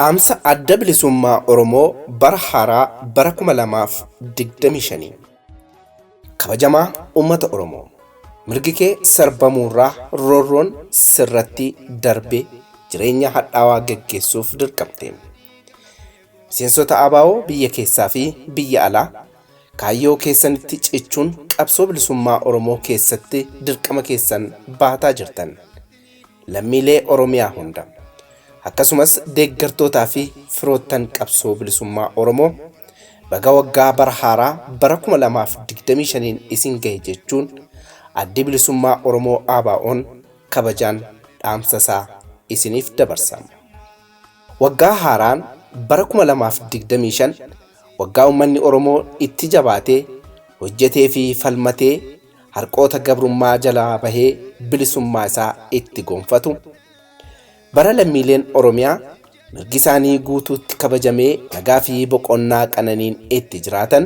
Dhaamsa adda bilisummaa Oromoo bara haaraa bara 2025. Kabajamaa uummata Oromoo. Mirgi kee sarbamuurraa roorroon sirratti darbe jireenya hadhaawaa geggeessuuf dirqamte. Miseensota ABO biyya keessaa fi biyya alaa kaayyoo keessanitti cichuun qabsoo bilisummaa Oromoo keessatti dirqama keessan baataa jirtan. Lammiilee Oromiyaa hunda. Akkasumas deeggartootaa fi firoottan qabsoo bilisummaa Oromoo baga waggaa bara haaraa bara 2025 isin gahe jechuun addi bilisummaa Oromoo ABO'n kabajaan dhaamsasaa isiniif dabarsa. Waggaa haaraan bara 2025 waggaa uummanni Oromoo itti jabaatee hojjetee fi falmatee harqoota gabrummaa jalaa bahee bilisummaa isaa itti gonfatu. Bara lammiileen Oromiyaa mirgi isaanii guutuutti kabajamee nagaa fi boqonnaa qananiin itti jiraatan,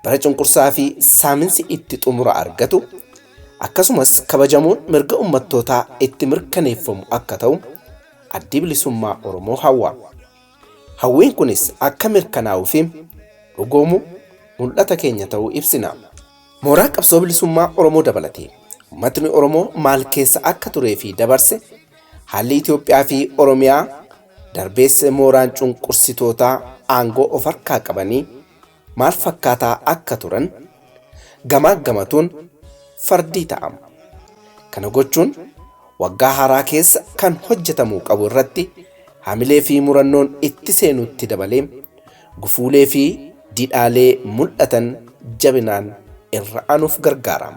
bara cunqursaa fi saaminsi itti xumura argatu, akkasumas kabajamuun mirga ummattootaa itti mirkaneeffamu akka ta'u addi bilisummaa Oromoo hawwa. Hawwiin kunis akka mirkanaa'uu fi dhugoomu mul'ata keenya ta'uu ibsina. Mooraa qabsoo bilisummaa Oromoo dabalatee uummatni Oromoo maal keessa akka turee fi dabarse haalli Itoophiyaa fi Oromiyaa darbees mooraan cunqursitootaa aangoo of harkaa qabanii maal fakkaataa akka turan gamaagamatuun fardii ta'ama. Kana gochuun waggaa haaraa keessa kan hojjetamuu qabu irratti hamilee fi murannoon itti seenutti dabalee gufuulee fi didhaalee mul'atan jabinaan irra aanuuf gargaara.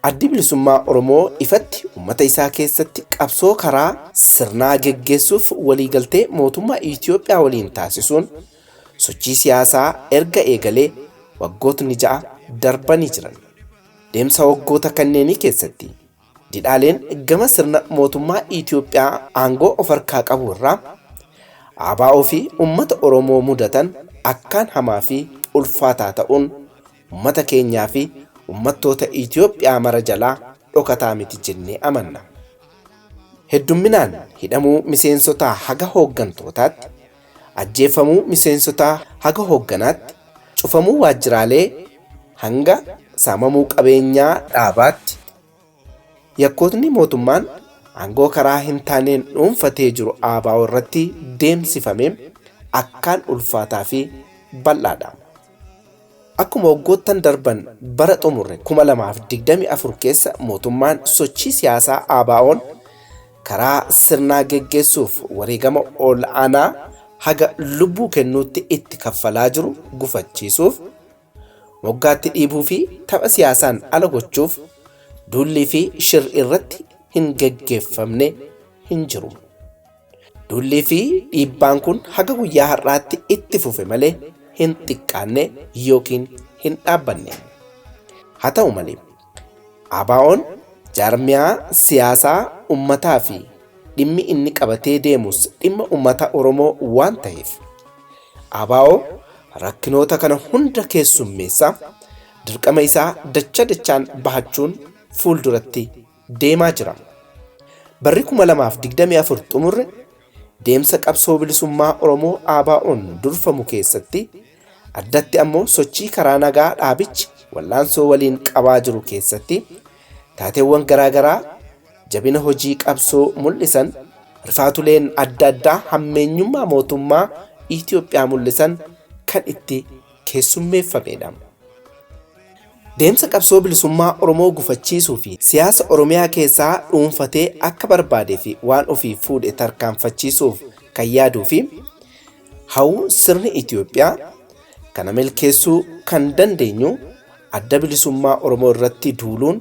Addi bilisummaa Oromoo ifatti uummata isaa keessatti qabsoo karaa sirnaa geggeessuuf waliigaltee mootummaa Itoophiyaa waliin taasisuun sochii siyaasaa erga eegalee waggootni 6 darbanii jiran. Deemsa waggoota kanneenii keessatti didhaaleen gama sirna mootummaa Itoophiyaa aangoo of harkaa qabu irraa ABO fi uummata Oromoo mudatan akkaan hamaa fi ulfaataa ta'uun uummata keenyaa fi ummattoota Itoophiyaa mara jalaa dhokataa miti jennee amanna. Heddumminaan hidhamuu miseensotaa haga hooggantootaatti, ajjeefamuu miseensotaa haga hoogganaatti, cufamuu waajjiraalee hanga saamamuu qabeenyaa dhaabaatti, yakkootni mootummaan aangoo karaa hin taaneen dhuunfatee jiru ABO irratti deemsifamee akkaan ulfaataa fi bal'aadha. Akkuma waggoottan darban bara xumurre 2024 keessa mootummaan sochii siyaasaa ABO'n karaa sirnaa geggeessuuf wareegama ol'aanaa haga lubbuu kennuutti itti kaffalaa jiru gufachiisuuf, moggaatti dhiibuu fi tapha siyaasaan ala gochuuf duullii fi shirri irratti hin geggeeffamne hin jiru. Duullii fi dhiibbaan kun haga guyyaa har'aatti itti fufe malee hin xiqqaanne yookiin hin dhaabbanne. Haa ta'u malee ABO'n jaarmiyaa siyaasaa ummataa fi dhimmi inni qabatee deemus dhimma ummata Oromoo waan ta'eef ABO rakkinoota kana hunda keessummeessaa dirqama isaa dachaan bahachuun fuulduratti deemaa jira. Barri 2024 xumurre deemsa qabsoo bilisummaa Oromoo ABO'n durfamu keessatti addatti ammoo sochii karaa nagaa dhaabichi wallaansoo waliin qabaa jiru keessatti taateewwan garaagaraa jabina hojii qabsoo mul'isan, rifaatuleen adda addaa hammeenyummaa mootummaa Itoophiyaa mul'isan kan itti keessummeeffamedha. Deemsa qabsoo bilisummaa Oromoo gufachiisuu fi siyaasa Oromiyaa keessaa dhuunfatee akka barbaadee fi waan ofii fuudhe tarkaanfachiisuuf kan yaaduu fi hawwu sirni Itoophiyaa kana milkeessuu kan dandeenyu adda bilisummaa Oromoo irratti duuluun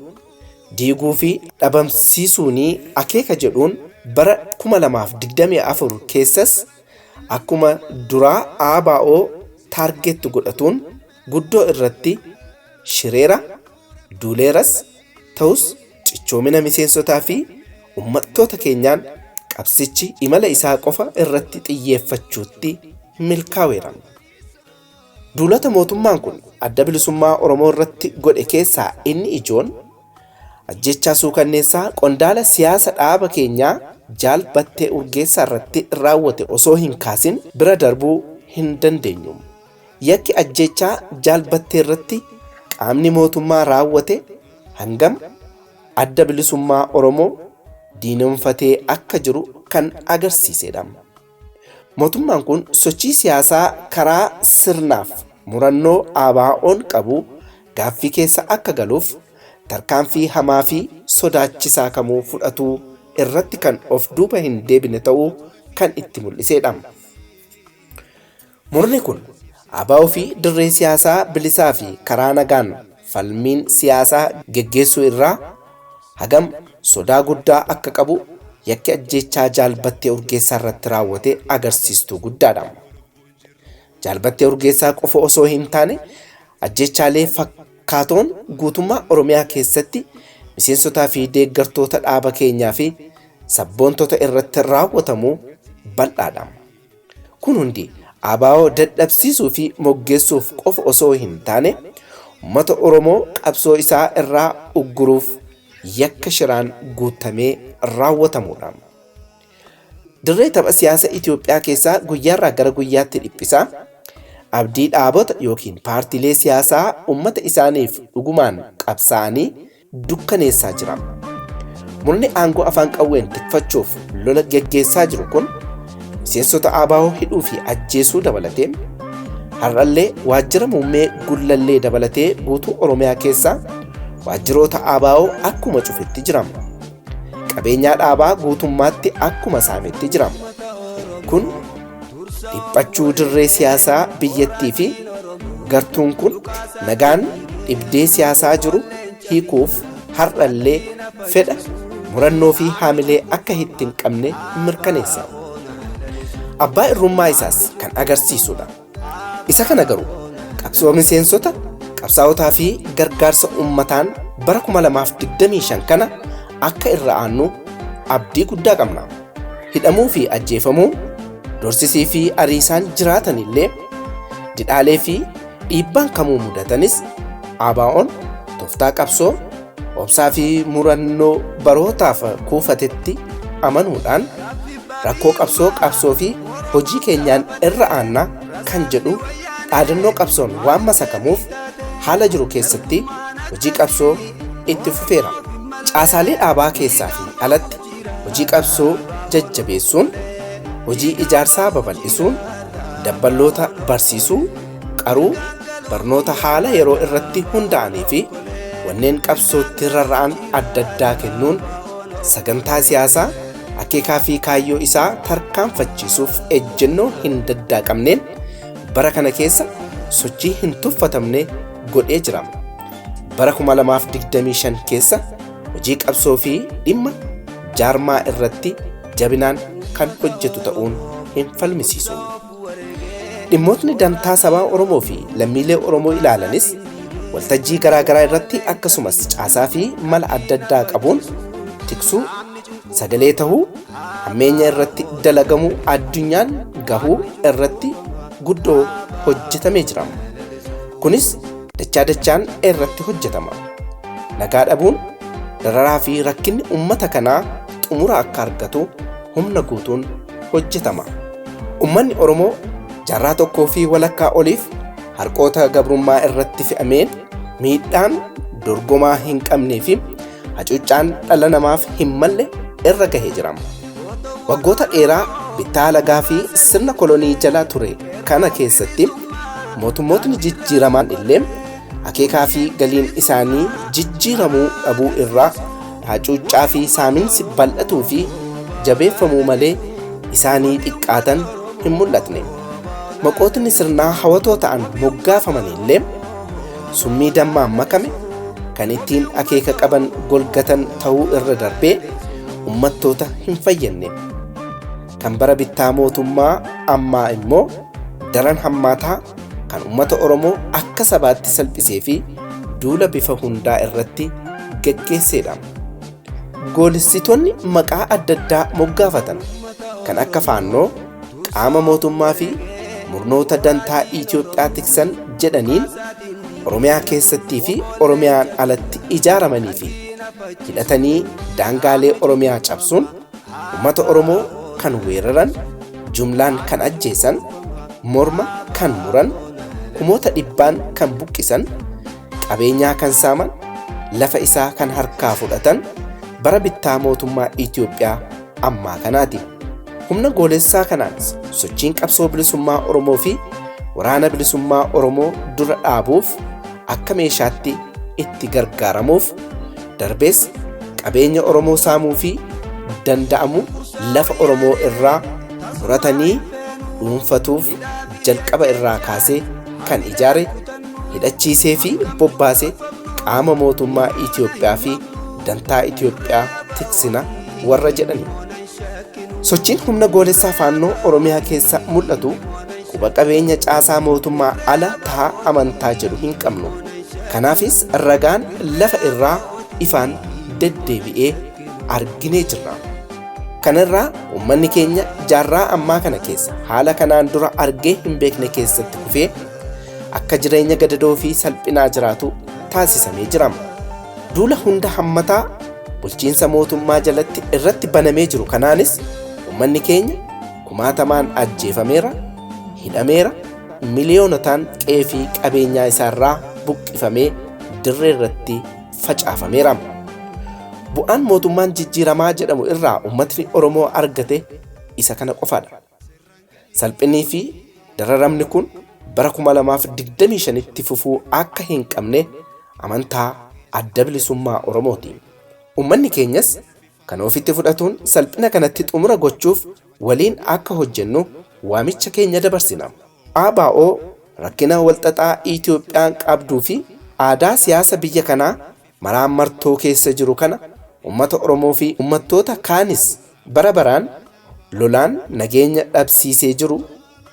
diiguu fi dhabamsiisuun akeeka jedhuun bara 2024 keessas akkuma duraa ABO taargeetti godhatuun guddoo irratti shireera duuleeras ta'us cichoomina miseensotaa fi ummattoota keenyaan qabsichi imala isaa qofa irratti xiyyeeffachuutti milkaa'eera. Duulota mootummaan kun adda bilisummaa Oromoo irratti godhe keessaa inni ijoon ajjechaa suukanneessaa qondaala siyaasa dhaaba keenyaa jaalbattee urgeessaa irratti raawwate osoo hin kaasin bira darbuu hin dandeenyu. Yakki ajjechaa jaalbattee irratti qaamni mootummaa raawwate hangam adda bilisummaa Oromoo diinonfatee akka jiru kan agarsiisedha. Mootummaan kun sochii siyaasaa karaa sirnaaf murannoo ABO'n qabu gaaffii keessa akka galuuf tarkaanfii hamaa fi sodaachisaa kamuu fudhatuu irratti kan of duuba hin deebine ta'uu kan itti mul'isedha. Murni kun ABO fi dirree siyaasaa bilisaa fi karaa nagaan falmiin siyaasaa geggeessuu irraa hagam sodaa guddaa akka qabu yakki ajjechaa jaalbattee urgeessaa irratti raawwate agarsiistuu guddaadha. Jaalbattee urgeessaa qofa osoo hin taane ajjechaalee fakkaatoon guutummaa Oromiyaa keessatti miseensotaa fi deeggartoota dhaaba keenyaa fi sabboontota irratti raawwatamuu bal'aadha. Kun hundi ABO dadhabsiisuu fi moggeessuuf qofa osoo hin taane uummata Oromoo qabsoo isaa irraa ugguruuf yakka shiraan guutamee raawwatamudha. Dirree tapha siyaasa Itoophiyaa keessaa guyyaarraa gara guyyaatti dhiphisaa abdii dhaabota yookiin paartiilee siyaasaa uummata isaaniif dhugumaan qabsaa'anii dukkaneessaa jira. Murni aangoo afaan qawween tikfachuuf lola geggeessaa jiru kun miseensota ABO hidhuu fi ajjeesuu dabalatee har'allee waajjira muummee Gullallee dabalatee guutuu Oromiyaa keessaa waajjiroota ABO akkuma cufetti jira. Qabeenyaa dhaabaa guutummaatti akkuma saametti jira. Kun dhiphachuu dirree siyaasaa biyyattii fi gartuun kun nagaan dhibdee siyaasaa jiru hiikuuf har'allee fedha murannoo fi haamilee akka hin qabne mirkaneessa. Abbaa irrummaa isaas kan agarsiisudha. Isa kana garuu qabsoo miseensota qabsaa'otaa fi gargaarsa uummataan bara 2025 kana akka irra aannu abdii guddaa qabna. Hidhamuu fi ajjeefamuu, dorsisii fi ariisaan jiraatan illee didhaalee fi dhiibbaan kamuu mudatanis ABO'n tooftaa qabsoo obsaa fi murannoo barootaaf kuufatetti amanuudhaan rakkoo qabsoo fi hojii keenyaan irra aannaa kan jedhu dhaadannoo qabsoon waan masakamuuf haala jiru keessatti hojii qabsoo itti fufeera. Caasaalee dhaabaa keessaa fi alatti hojii qabsoo jajjabeessuun, hojii ijaarsaa babal'isuun, dabballoota barsiisuu, qaruu, barnoota haala yeroo irratti hundaa'anii fi wanneen qabsootti rarra'an adda addaa kennuun sagantaa siyaasaa akeekaa fi kaayyoo isaa tarkaanfachiisuuf ejjennoo hin daddaaqamneen bara kana keessa sochii hin tuffatamne godhee jira. Bara 2025 keessa hojii qabsoo fi dhimma jaarmaa irratti jabinaan kan hojjetu ta'uun hin falmisiisu. Dhimmootni dantaa sabaa Oromoo fi lammiilee Oromoo ilaalanis waltajjii garaagaraa irratti akkasumas caasaa fi mala adda addaa qabuun tiksuu, sagalee tahuu, hammeenya irratti dalagamuu addunyaan gahuu irratti guddoo hojjetamee jira. Kunis dachaan irratti hojjetama. Nagaa dhabuun dararaa fi rakkinni uummata kanaa xumura akka argatu humna guutuun hojjetama. Uummanni Oromoo jaarraa tokkoo fi walakkaa oliif harqoota gabrummaa irratti fe'ameen miidhaan dorgomaa hin qabnee fi hacuuccaan dhala namaaf hin malle irra gahee jira. Waggoota dheeraa bittaa lagaa fi sirna kolonii jala ture kana keessatti mootummootni jijjiiraman illee akeekaa fi galiin isaanii jijjiiramuu dhabuu irraa hacuuccaa fi saaminsi bal'atuu fi jabeeffamuu malee isaanii xiqqaatan hin mul'atne. Maqootni sirnaa hawatoo ta'an moggaafaman illee summii dammaan makame kan ittiin akeeka qaban golgatan ta'uu irra darbee ummattoota hin fayyadne. Kan bara bittaa mootummaa ammaa immoo daran hammaataa kan ummata Oromoo akka sabaatti salphisee fi duula bifa hundaa irratti geggeessedha. Goolissitoonni maqaa adda addaa moggaafatan kan akka faannoo qaama mootummaa fi murnoota dantaa Itoophiyaa tiksan jedhaniin Oromiyaa keessattii fi Oromiyaan alatti ijaaramanii fi hidhatanii daangaalee Oromiyaa cabsuun Uummata Oromoo kan weeraran, jumlaan kan ajjeesan, morma kan muran, kumoota dhibbaan kan buqqisan, qabeenyaa kan saaman, lafa isaa kan harkaa fudhatan bara bittaa mootummaa Itoophiyaa ammaa kanaati. Humna goolessaa kanaanis sochiin qabsoo bilisummaa Oromoo fi waraana bilisummaa Oromoo dura dhaabuuf akka meeshaatti itti gargaaramuuf, darbees qabeenya Oromoo saamuu fi danda'amu lafa Oromoo irraa muratanii dhuunfatuuf jalqaba irraa kaasee kan ijaare, hidhachiisee fi bobbaase qaama mootummaa Itoophiyaa fi dantaa Itoophiyaa tiksina warra jedhani. Sochiin humna goolessaa faannoo Oromiyaa keessa mul'atu quba qabeenya caasaa mootummaa ala ta'a amantaa jedhu hin qabnu. Kanaafis ragaan lafa irraa ifaan deddeebi'ee arginee jirra. Kanarraa uummanni keenya jaarraa ammaa kana keessa haala kanaan dura argee hin beekne keessatti kufee akka jireenya gadadoo fi salphinaa jiraatu taasisamee jira. Duula hunda hammataa bulchiinsa mootummaa jalatti irratti banamee jiru kanaanis uummanni keenya kumaatamaan ajjeefameera, hidhameera, miliyoonotaan qe'ee fi qabeenyaa isaarraa buqqifamee dirree irratti facaafameera. Bu'aan mootummaan jijjiiramaa jedhamu irraa uummatni Oromoo argate isa kana qofaadha. Salphinii fi dararamni kun bara 2025tti fufuu akka hin qabne amantaa adda bilisummaa Oromooti. Uummanni keenyas kan ofitti fudhatuun salphina kanatti xumura gochuuf waliin akka hojjennu waamicha keenya dabarsina. ABO rakkina walxaxaa Itoophiyaan qabduu fi aadaa siyaasa biyya kanaa maraan martoo keessa jiru kana uummata Oromoo fi uummattoota kaanis bara baraan lolaan nageenya dhabsiisee jiru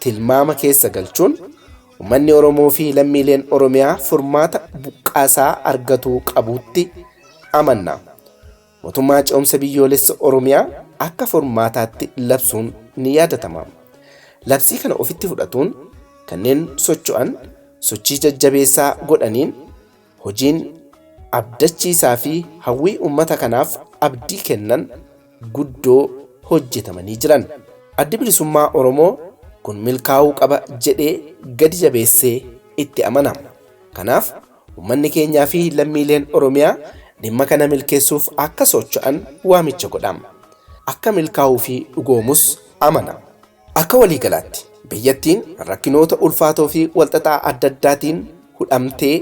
tilmaama keessa galchuun uummanni Oromoo fi lammiileen Oromiyaa furmaata buqqaasaa argatuu qabuutti amanna. Mootummaa ce'umsa biyyoolessa Oromiyaa akka furmaataatti labsuun ni yaadatama. Labsii kana ofitti fudhatuun kanneen socho'an sochii jajjabeessaa godhaniin hojiin abdachiisaa fi hawwii uummata kanaaf abdii kennan guddoo hojjetamanii jiran. Addi bilisummaa Oromoo kun milkaa'uu qaba jedhee gadi jabeessee itti amana. Kanaaf uummanni keenyaa fi lammiileen Oromiyaa dhimma kana milkeessuuf akka socho'an waamicha godhama. Akka milkaa'uu fi dhugoomus amana. Akka waliigalaatti biyyattiin rakkinoota ulfaatoo fi walxaxaa adda addaatiin hudhamtee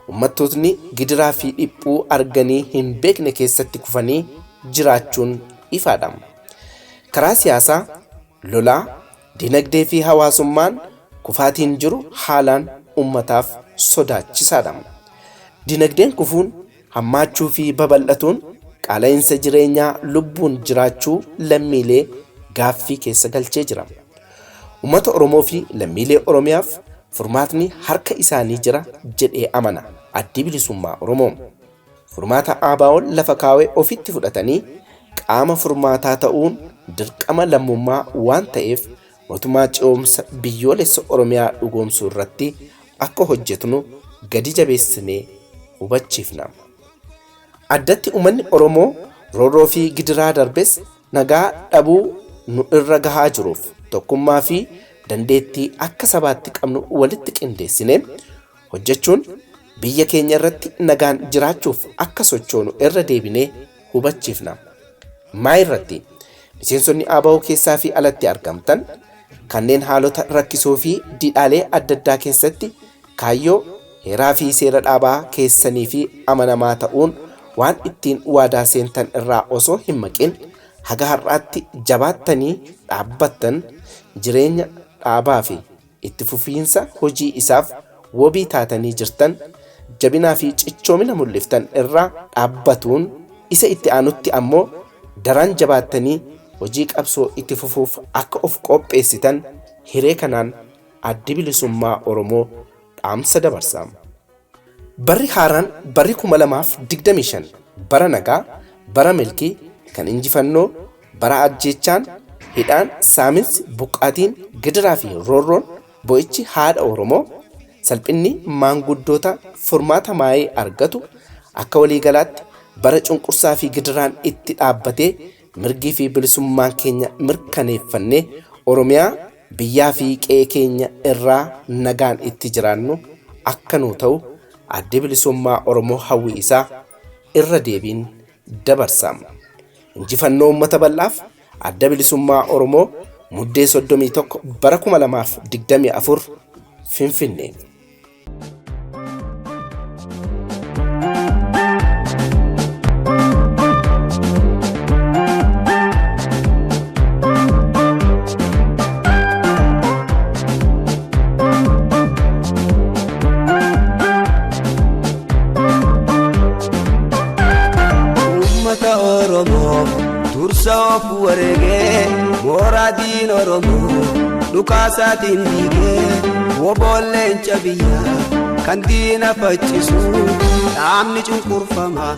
uummattootni gidiraa fi dhiphuu arganii hin beekne keessatti kufanii jiraachuun ifaadha. Karaa siyaasaa, lolaa, dinagdee fi hawaasummaan kufaatiin jiru haalaan uummataaf sodaachisaadha. Dinagdeen kufuun hammaachuu fi babal'atuun qaala'insa jireenyaa lubbuun jiraachuu lammiilee gaaffii keessa galchee jira. Uummata Oromoo fi lammiilee Oromiyaaf furmaatni harka isaanii jira jedhee amana addi bilisummaa Oromoo. Furmaata ABO'n lafa kaawee ofitti fudhatanii qaama furmaataa ta'uun dirqama lammummaa waan ta'eef mootummaa ce'umsa biyyoolessa Oromiyaa dhugoomsuu irratti akka hojjetnu gadi jabeessinee hubachiifna. Addatti uummanni Oromoo roorroo fi gidiraa darbes nagaa dhabuu nu irra gahaa jiruuf tokkummaa fi dandeettii akka sabaatti qabnu walitti qindeessinee hojjechuun biyya keenya irratti nagaan jiraachuuf akka sochoonu irra deebinee hubachiifna. Maa irratti miseensonni ABO keessaa fi alatti argamtan kanneen haalota rakkisoo fi didhaalee adda addaa keessatti kaayyoo heeraa fi seera dhaabaa keessanii fi amanamaa ta'uun waan ittiin waadaa seentan irraa osoo hin maqin haga har'aatti jabaattanii dhaabbattan jireenya dhaabaa fi itti fufiinsa hojii isaaf wabii taatanii jirtan jabinaa fi cichoomina mul'iftan irraa dhaabbatuun isa itti aanutti ammoo daran jabaattanii hojii qabsoo itti fufuuf akka of qopheessitan hiree kanaan addi bilisummaa Oromoo dhaamsa dabarsa. Barri haaraan barri 2025 bara nagaa, bara milkii kan injifannoo, bara ajjeechaan, hidhaan, saaminsi, buqqaatiin, gidiraa fi roorroon bo'ichi haadha Oromoo salphinni maanguddoota furmaata maayee argatu akka waliigalaatti bara cunqursaa fi gidiraan itti dhaabbatee mirgii fi bilisummaan keenya mirkaneeffannee Oromiyaa biyyaa fi qe'ee keenya irraa nagaan itti jiraannu akka nu ta'u adda bilisummaa Oromoo hawwii isaa irra deebiin dabarsaam. Injifannoo uummata bal'aaf adda bilisummaa Oromoo muddee 31 bara 2024 Finfinnee. Tursoof wareegee mooraadiin Oromoo dhukaasatiin dhiigee woboolleen biyyaa kan diina faccisu dhaabni cunqurfamaa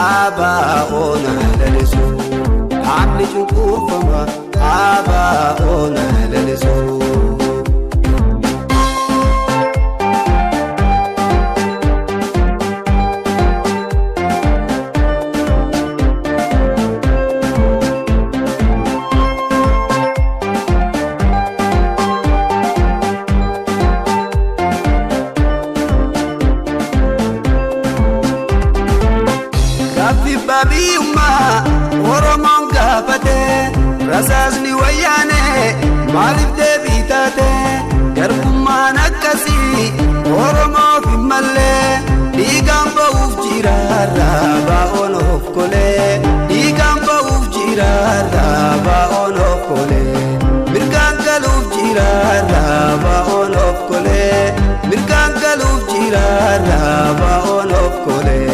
ABO na lalisu dhaabni cunqurfamaa ABO na lalisu. Babiyumma Oromoon gaafate rasaasni wayyaane maaliif deebii taate garbummaan akkasii Oromoof hin malle dhiigaan ba'uuf jira ABO'n of kolee dhiigaan ba'uuf jira ABO'n of kolee mirgaan galuuf jira ABO'n of kolee mirgaan galuuf jira ABO'n of kolee.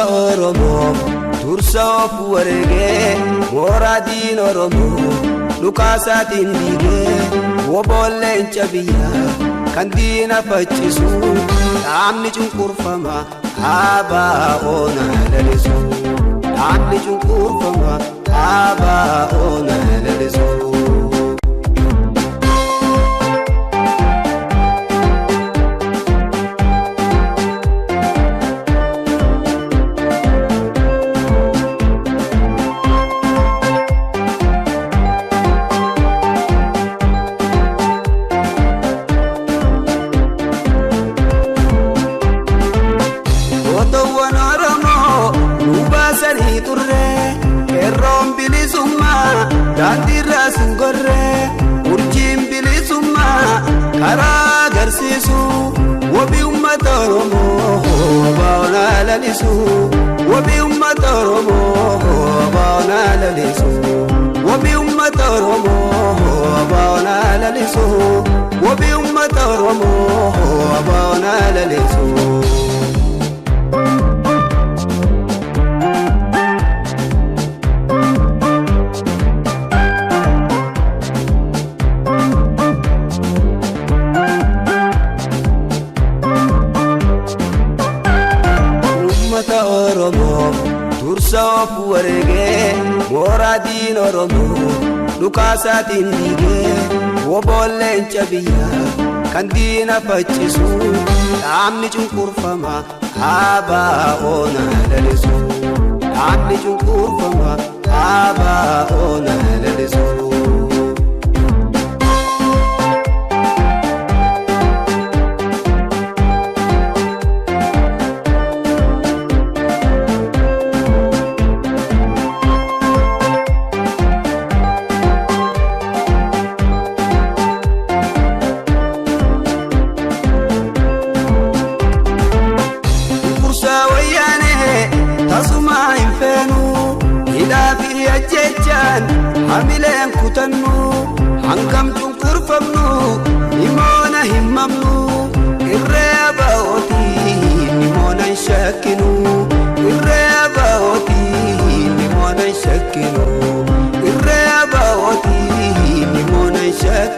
Oromoo tursoof wareegee mooraadiin Oromoo dhukaasaatiin dhiigee woboolleen biyyaa kan diina faccisu dhaabni cunqurfamaa ABO na lalisu dhaabni cunqurfamaa ABO na lalisu. Daandiirraa singorree urjiin bilisummaa karaa agarsiisu wabii uummata Oromoo ABO na lalisu wabii uummata Oromoo ABO na lalisu wabii uummata Oromoo ABO na lalisu wabii uummata Oromoo ABO na lalisu. Oromoo tursoof wareegee mooraadiin Oromoo dhukaasaatiin dhiigee woboolleen biyyaa kan diina faccisu dhaabni cunqurfamaa ABO na lalisu dhaabni cunqurfamaa ABO na lalisu. Hamileen kutannu hangam cunqurfamnu himoona himmamnu irree ABO'tii himoona hin shakkinu irree ABO'tii himoona hin shakkinu irree ABO'tii himoona hin shakkinu.